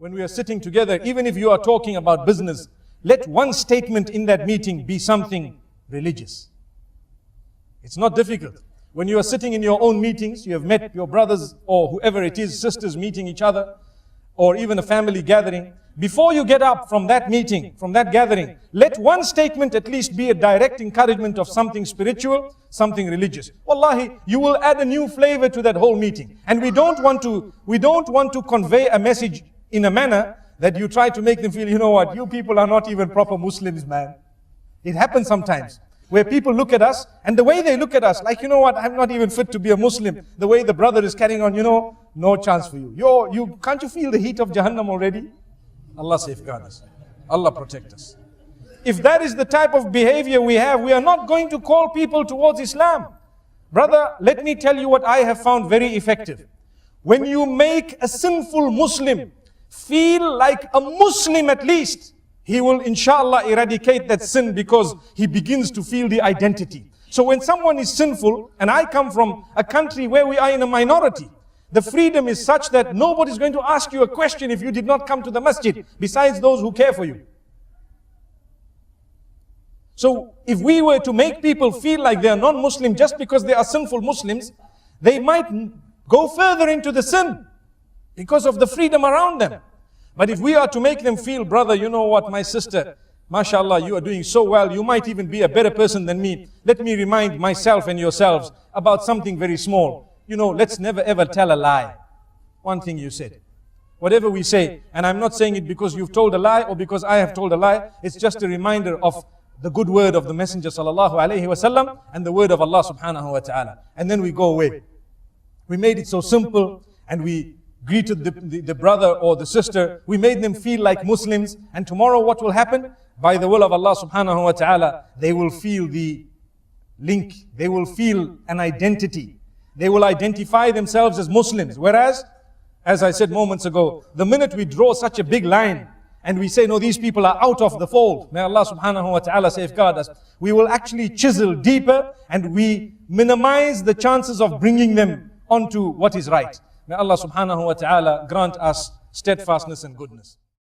when we are sitting together, even if you are talking about business, let one statement in that meeting be something religious. It's not difficult. When you are sitting in your own meetings, you have met your brothers or whoever it is, sisters meeting each other, or even a family gathering. Before you get up from that meeting, from that gathering, let one statement at least be a direct encouragement of something spiritual, something religious. Wallahi, you will add a new flavor to that whole meeting. And we don't want to convey a message in a manner that you try to make them feel, you know what, you people are not even proper Muslims, man. It happens sometimes, where people look at us, and the way they look at us, like, you know what, I'm not even fit to be a Muslim. The way the brother is carrying on, you know, no chance for you. Can't you feel the heat of Jahannam already? Allah safeguard us. Allah protect us. If that is the type of behavior we have, we are not going to call people towards Islam. Brother, let me tell you what I have found very effective. When you make a sinful Muslim feel like a Muslim at least, he will inshallah eradicate that sin because he begins to feel the identity. So when someone is sinful, and I come from a country where we are in a minority, the freedom is such that nobody is going to ask you a question if you did not come to the masjid, besides those who care for you. So if we were to make people feel like they are non-Muslim just because they are sinful Muslims, they might go further into the sin because of the freedom around them. But if we are to make them feel, brother, you know what, my sister, mashallah, you are doing so well, you might even be a better person than me. Let me remind myself and yourselves about something very small. You know, let's never ever tell a lie. One thing you said. Whatever we say, and I'm not saying it because you've told a lie or because I have told a lie, it's just a reminder of the good word of the Messenger sallallahu alaihi wasallam and the word of Allah subhanahu wa ta'ala. And then we go away. We made it so simple, and we greeted the brother or the sister. We made them feel like Muslims. And tomorrow what will happen? By the will of Allah subhanahu wa ta'ala, they will feel the link. They will feel an identity. They will identify themselves as Muslims. Whereas, as I said moments ago, the minute we draw such a big line and we say, no, these people are out of the fold, may Allah subhanahu wa ta'ala safeguard us, we will actually chisel deeper and we minimize the chances of bringing them onto what is right. May Allah subhanahu wa ta'ala grant us steadfastness and goodness.